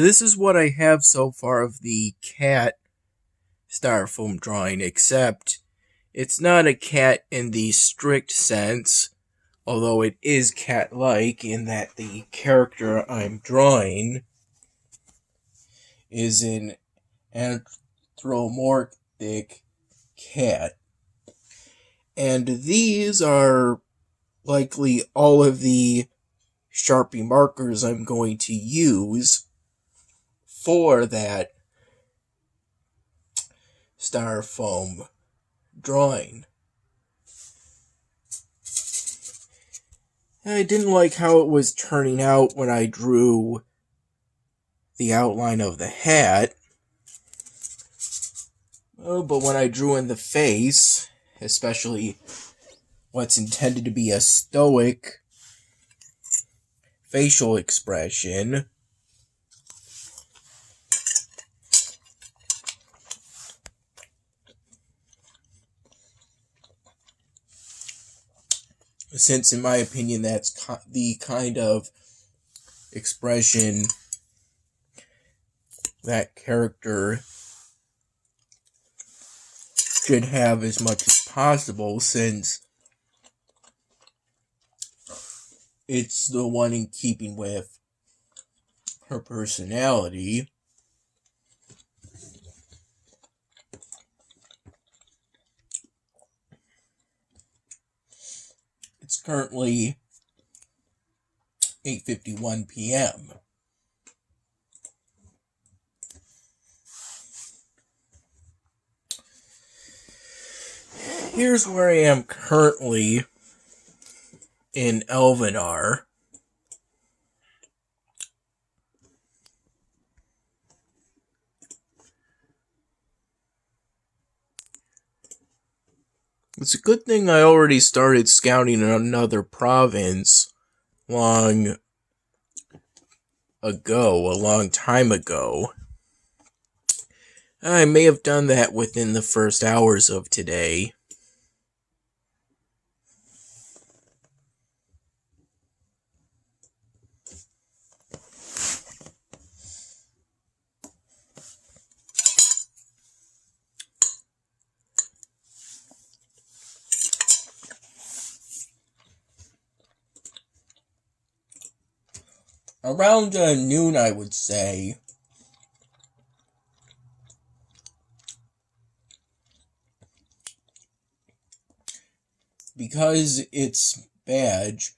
This is what I have so far of the cat styrofoam drawing, except it's not a cat in the strict sense, although it is cat-like in that the character I'm drawing is an anthropomorphic cat. And these are likely all of the Sharpie markers I'm going to use for that styrofoam drawing. I didn't like how it was turning out when I drew the outline of the hat. But when I drew in the face, especially what's intended to be a stoic facial expression, since in my opinion that's the kind of expression that character should have as much as possible, since it's the one in keeping with her personality. It's currently 8:51 p.m. Here's where I am currently in Elvenar. It's a good thing I already started scouting in another province a long time ago. I may have done that within the first hours of today. Around noon, I would say. Because its badge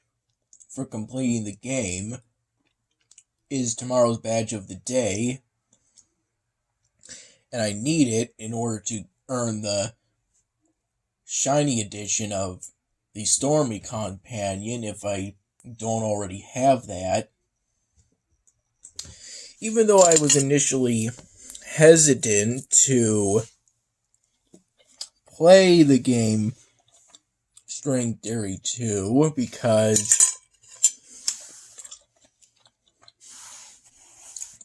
for completing the game is tomorrow's badge of the day, and I need it in order to earn the shiny edition of the Stormy Companion if I don't already have that. Even though I was initially hesitant to play the game String Theory 2 because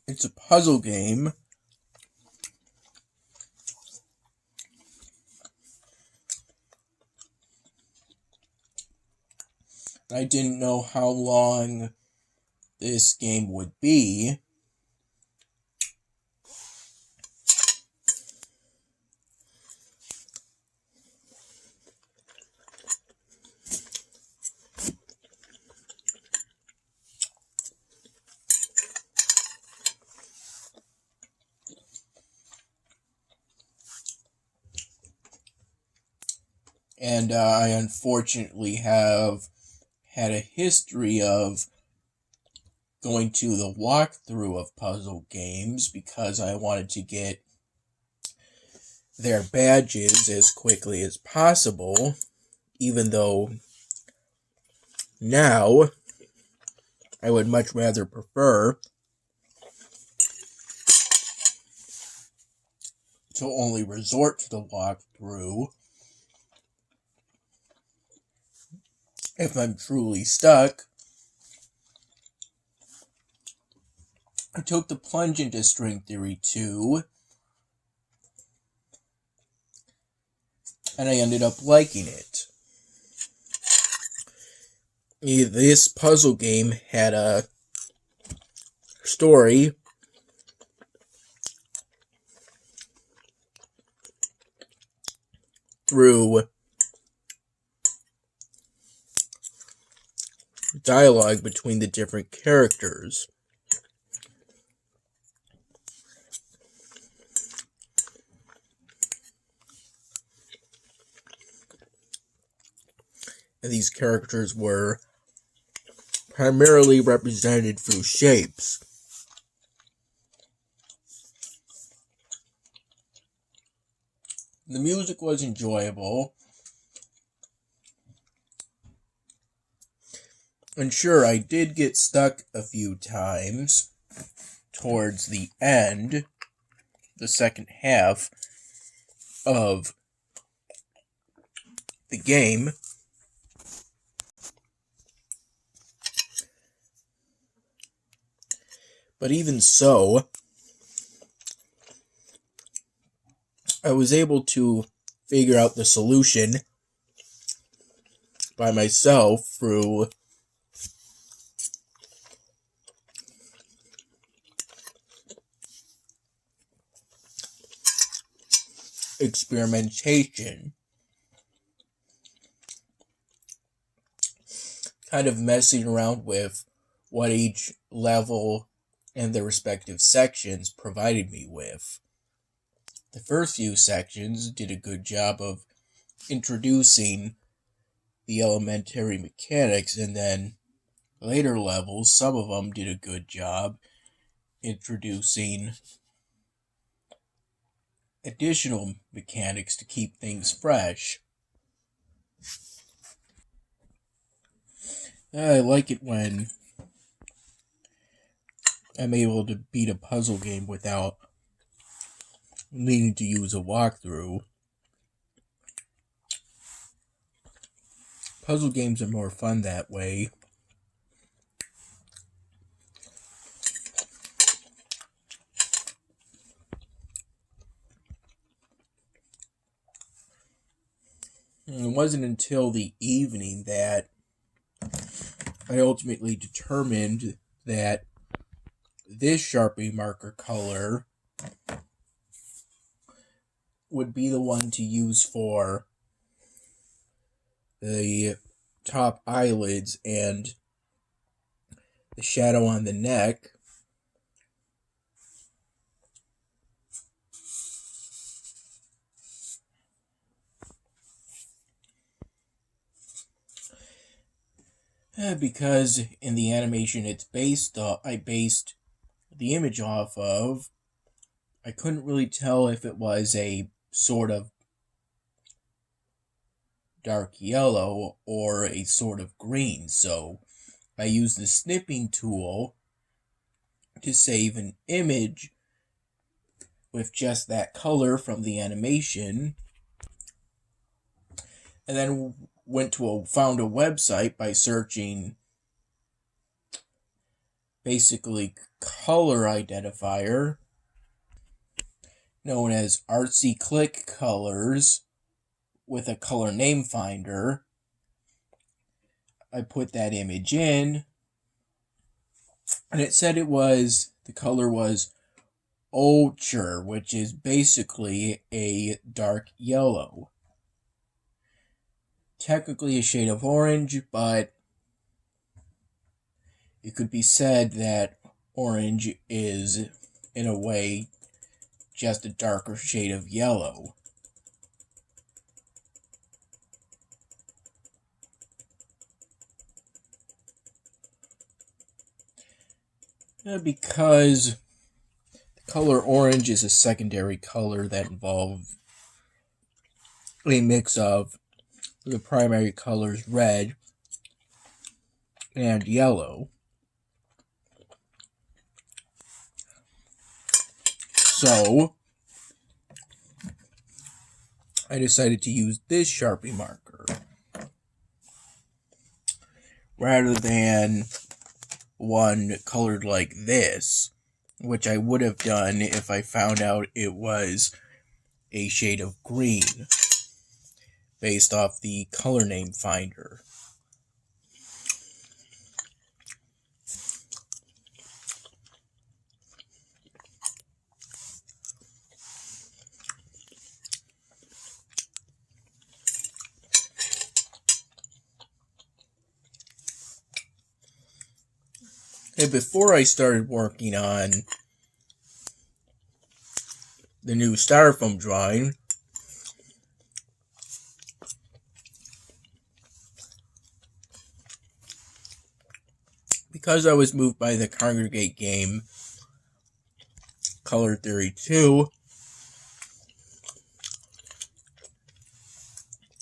it's a puzzle game, I didn't know how long this game would be. And I unfortunately have had a history of going to the walkthrough of puzzle games because I wanted to get their badges as quickly as possible, even though now I would much rather prefer to only resort to the walkthrough if I'm truly stuck. I took the plunge into String Theory 2, and I ended up liking it. This puzzle game had a story through dialogue between the different characters. And these characters were primarily represented through shapes. The music was enjoyable. And sure, I did get stuck a few times towards the end, the second half of the game. But even so, I was able to figure out the solution by myself through experimentation. Kind of messing around with what each level and their respective sections provided me with. The first few sections did a good job of introducing the elementary mechanics, and then later levels, some of them did a good job introducing additional mechanics to keep things fresh. I like it when I'm able to beat a puzzle game without needing to use a walkthrough. Puzzle games are more fun that way. And it wasn't until the evening that I ultimately determined that this Sharpie marker color would be the one to use for the top eyelids and the shadow on the neck. Because in the animation I based the image off of, I couldn't really tell if it was a sort of dark yellow or a sort of green, so I used the snipping tool to save an image with just that color from the animation, and then found a website by searching basically color identifier known as Artsy Click Colors with a color name finder. I put that image in, and it said the color was ochre, which is basically a dark yellow. Technically a shade of orange, but it could be said that orange is, in a way, just a darker shade of yellow. Because the color orange is a secondary color that involves a mix of the primary colors red and yellow. So I decided to use this Sharpie marker rather than one colored like this, which I would have done if I found out it was a shade of green based off the color name finder. And before I started working on the new styrofoam drawing, because I was moved by the Congregate game Color Theory 2,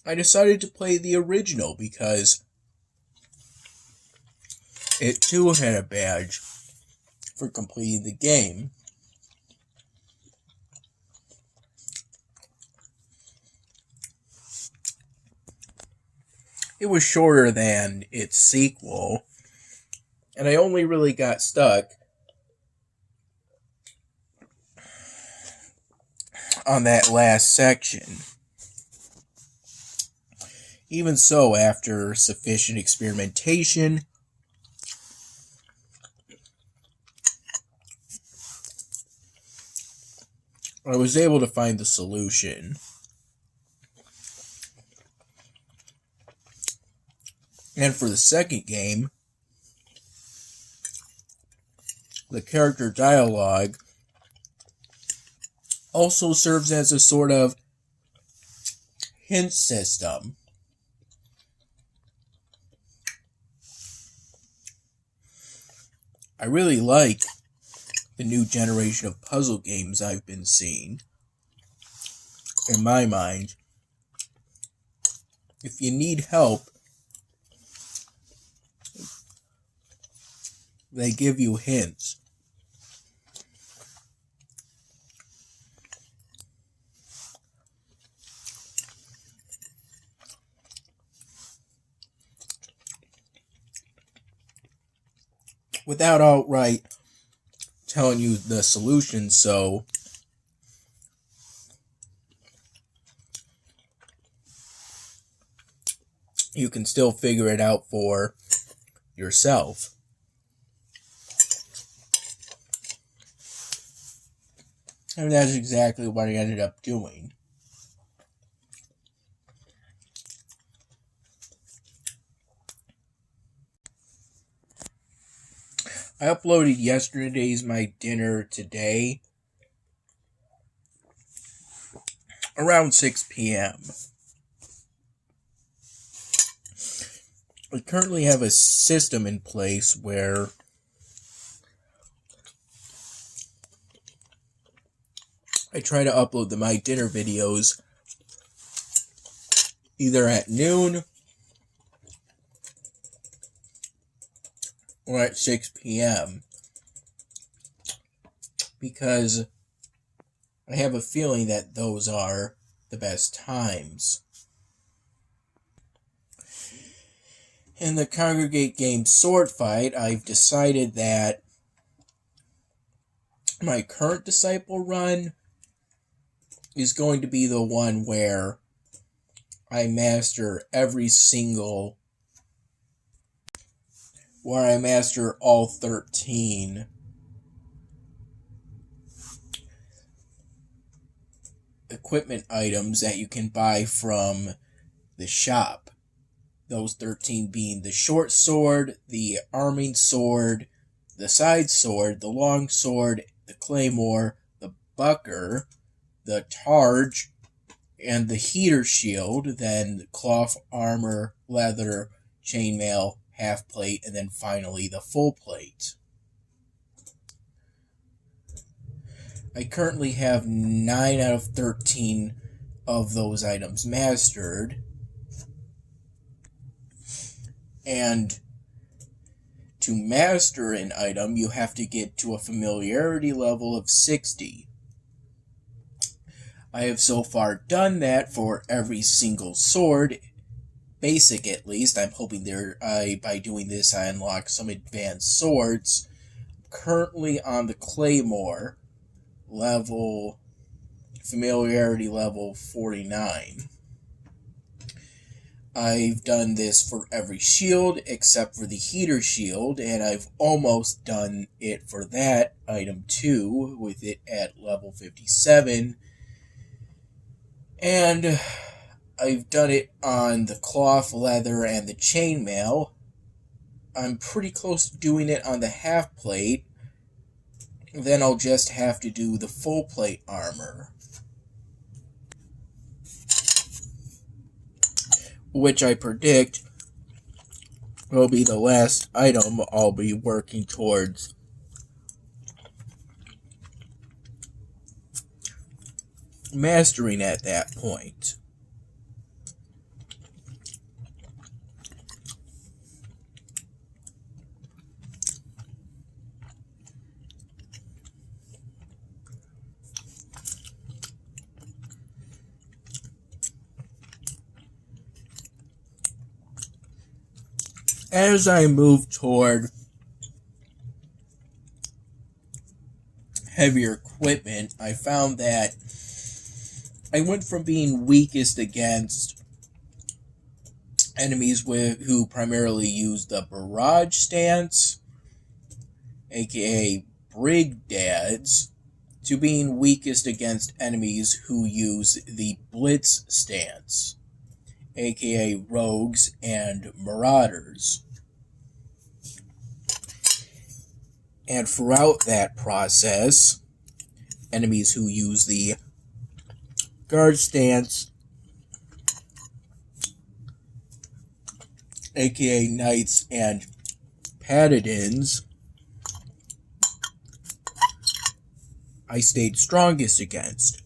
I decided to play the original because it too had a badge for completing the game. It was shorter than its sequel, and I only really got stuck on that last section. Even so, after sufficient experimentation, I was able to find the solution. And for the second game, the character dialogue also serves as a sort of hint system. I really like the new generation of puzzle games I've been seeing. In my mind, if you need help, they give you hints. Without outright telling you the solution, so you can still figure it out for yourself. And that's exactly what I ended up doing. I uploaded yesterday's My Dinner Today around 6 p.m. I currently have a system in place where I try to upload the My Dinner videos either at noon or at 6 p.m. because I have a feeling that those are the best times. In the Congregate game Sword Fight, I've decided that my current Disciple run is going to be the one where I master all 13 equipment items that you can buy from the shop. Those 13 being the short sword, the arming sword, the side sword, the long sword, the claymore, the bucker, the targe, and the heater shield, then the cloth armor, leather, chainmail, half plate, and then finally the full plate. I currently have 9 out of 13 of those items mastered. And to master an item, you have to get to a familiarity level of 60. I have so far done that for every single sword, basic at least. I'm hoping by doing this I unlock some advanced swords. Currently on the claymore, familiarity level 49. I've done this for every shield except for the heater shield, and I've almost done it for that item too, with it at level 57. And I've done it on the cloth, leather, and the chainmail. I'm pretty close to doing it on the half plate. Then I'll just have to do the full plate armor, which I predict will be the last item I'll be working towards mastering at that point. As I move toward heavier equipment, I found that I went from being weakest against enemies who primarily use the barrage stance, aka Brig Dads, to being weakest against enemies who use the Blitz stance, aka Rogues and Marauders. And throughout that process, enemies who use the Guard stance, aka Knights and Paladins, I stayed strongest against.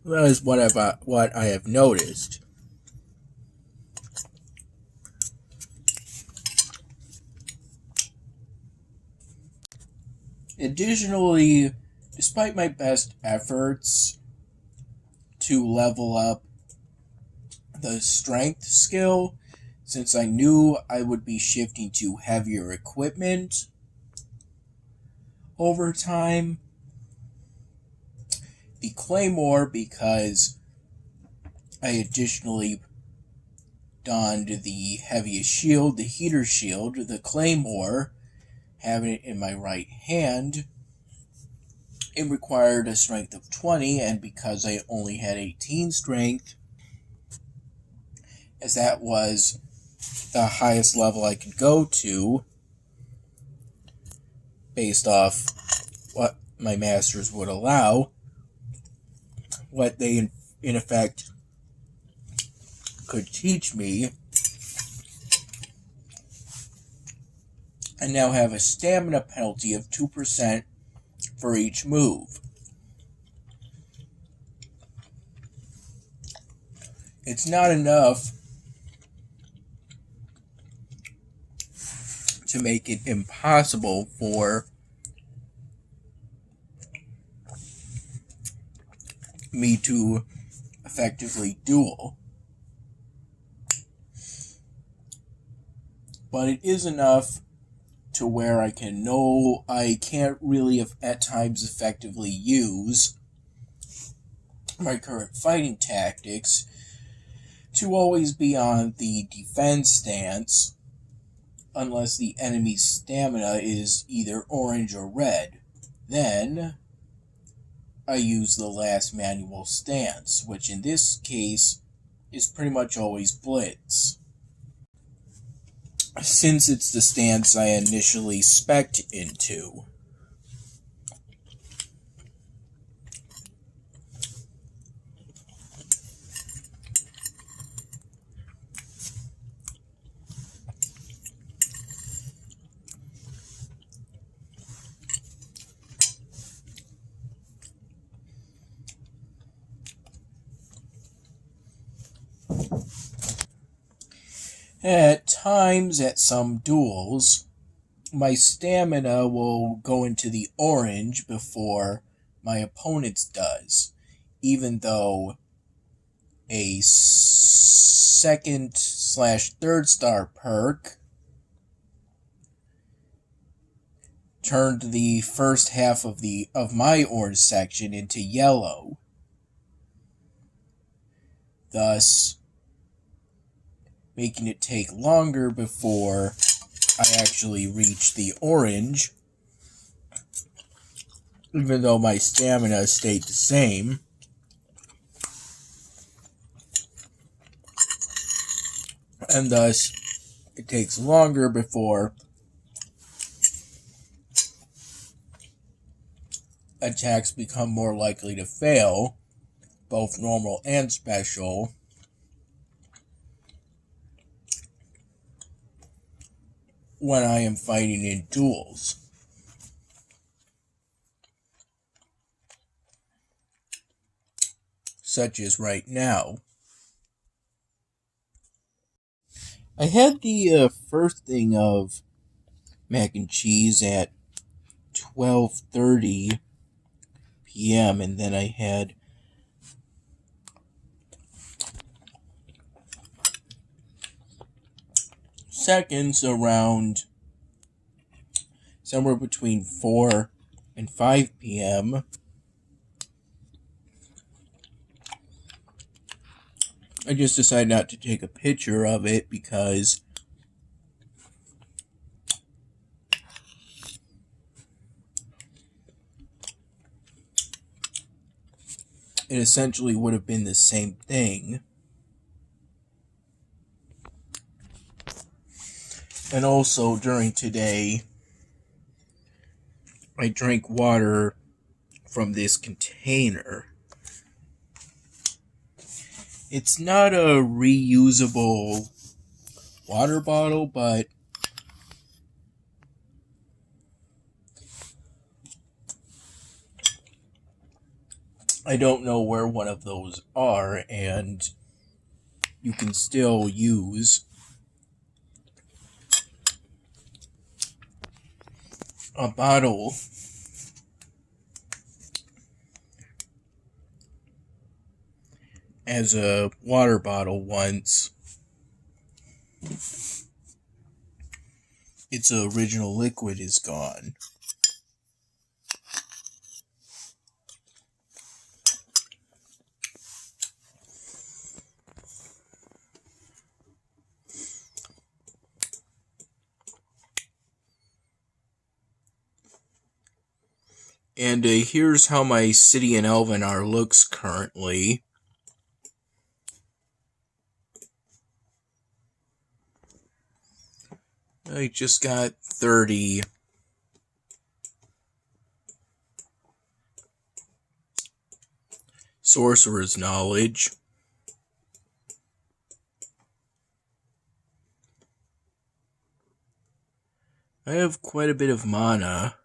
That is what I have noticed. Additionally, despite my best efforts to level up the strength skill, since I knew I would be shifting to heavier equipment over time, the Claymore, because I additionally donned the heaviest shield, the heater shield, the Claymore, having it in my right hand, it required a strength of 20, and because I only had 18 strength, as that was the highest level I could go to, based off what my masters would allow, what they in effect could teach me, I now have a stamina penalty of 2% for each move. It's not enough to make it impossible for me to effectively duel, but it is enough to where I can't really at times effectively use my current fighting tactics to always be on the defense stance unless the enemy's stamina is either orange or red. Then I use the last manual stance, which in this case is pretty much always Blitz, since it's the stance I initially spec'd into. At times, at some duels, my stamina will go into the orange before my opponent's does, even though a second/third star perk turned the first half of my orange section into yellow, thus making it take longer before I actually reach the orange, even though my stamina stayed the same. And thus, it takes longer before attacks become more likely to fail, both normal and special, when I am fighting in duels. Such as right now. I had the first thing of mac and cheese at 12:30 p.m. and then I had seconds around somewhere between 4 and 5 p.m. I just decided not to take a picture of it because it essentially would have been the same thing. And also during today, I drank water from this container. It's not a reusable water bottle, but I don't know where one of those are, and you can still use a bottle as a water bottle once its original liquid is gone. And here's how my city in Elvenar looks currently. I just got 30 sorcerer's knowledge. I have quite a bit of mana.